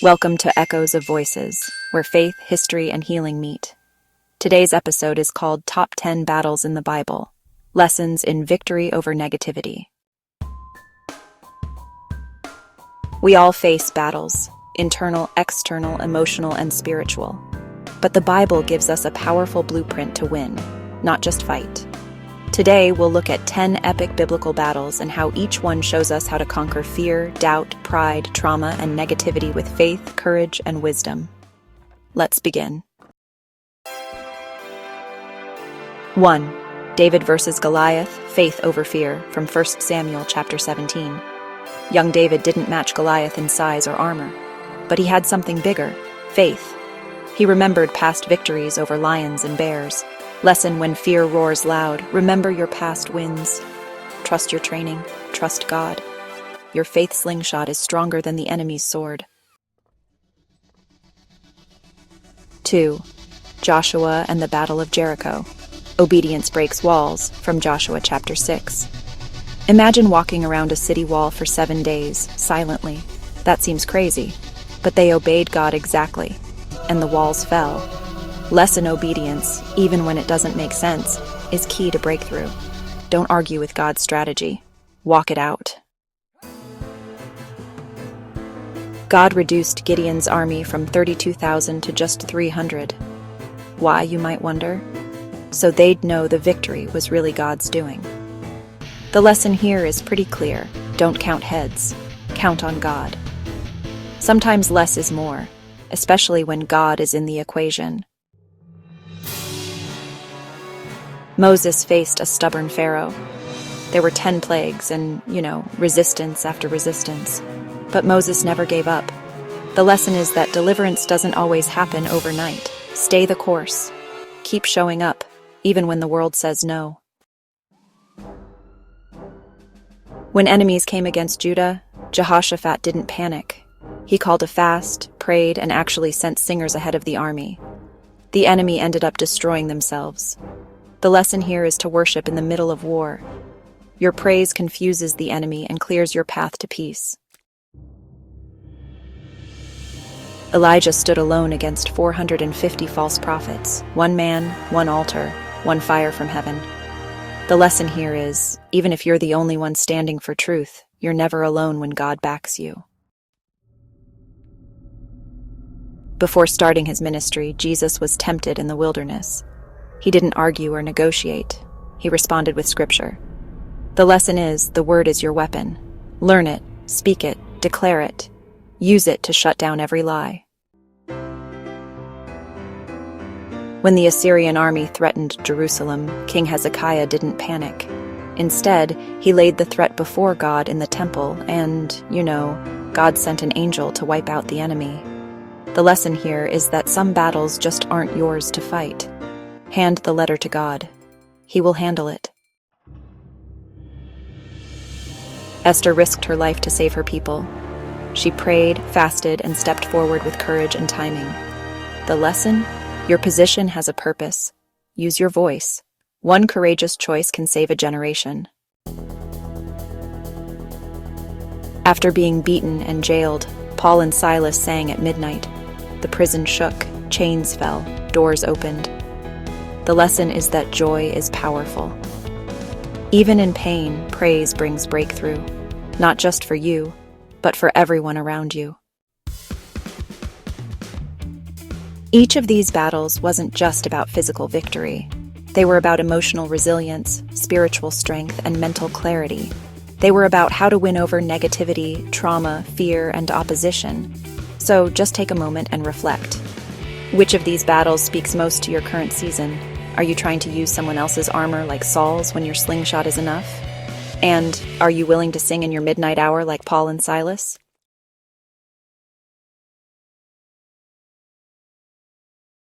Welcome to Echoes of Voices, where faith, history, and healing meet. Today's episode is called Top 10 Battles in the Bible, Lessons in Victory over Negativity. We all face battles, internal, external, emotional, and spiritual. But the Bible gives us a powerful blueprint to win, not just fight. Today, we'll look at 10 epic biblical battles and how each one shows us how to conquer fear, doubt, pride, trauma, and negativity with faith, courage, and wisdom. Let's begin. 1. David versus Goliath, Faith over Fear, from 1 Samuel chapter 17. Young David didn't match Goliath in size or armor, but he had something bigger, faith. He remembered past victories over lions and bears. Lesson: when fear roars loud, remember your past wins. Trust your training, trust God. Your faith slingshot is stronger than the enemy's sword. 2. Joshua and the Battle of Jericho. Obedience breaks walls, from Joshua chapter 6. Imagine walking around a city wall for 7 days, silently. That seems crazy, but they obeyed God exactly, and the walls fell. Lesson: obedience, even when it doesn't make sense, is key to breakthrough. Don't argue with God's strategy. Walk it out. God reduced Gideon's army from 32,000 to just 300. Why, you might wonder? So they'd know the victory was really God's doing. The lesson here is pretty clear. Don't count heads. Count on God. Sometimes less is more, especially when God is in the equation. Moses faced a stubborn Pharaoh. There were 10 plagues and, resistance after resistance. But Moses never gave up. The lesson is that deliverance doesn't always happen overnight. Stay the course. Keep showing up, even when the world says no. When enemies came against Judah, Jehoshaphat didn't panic. He called a fast, prayed, and actually sent singers ahead of the army. The enemy ended up destroying themselves. The lesson here is to worship in the middle of war. Your praise confuses the enemy and clears your path to peace. Elijah stood alone against 450 false prophets. One man, one altar, one fire from heaven. The lesson here is, even if you're the only one standing for truth, you're never alone when God backs you. Before starting his ministry, Jesus was tempted in the wilderness. He didn't argue or negotiate. He responded with scripture. The lesson is, the word is your weapon. Learn it, speak it, declare it. Use it to shut down every lie. When the Assyrian army threatened Jerusalem, King Hezekiah didn't panic. Instead, he laid the threat before God in the temple and, God sent an angel to wipe out the enemy. The lesson here is that some battles just aren't yours to fight. Hand the letter to God. He will handle it. Esther risked her life to save her people. She prayed, fasted, and stepped forward with courage and timing. The lesson? Your position has a purpose. Use your voice. One courageous choice can save a generation. After being beaten and jailed, Paul and Silas sang at midnight. The prison shook, chains fell, doors opened. The lesson is that joy is powerful. Even in pain, praise brings breakthrough, not just for you, but for everyone around you. Each of these battles wasn't just about physical victory. They were about emotional resilience, spiritual strength, and mental clarity. They were about how to win over negativity, trauma, fear, and opposition. So just take a moment and reflect. Which of these battles speaks most to your current season? Are you trying to use someone else's armor like Saul's when your slingshot is enough? And are you willing to sing in your midnight hour like Paul and Silas?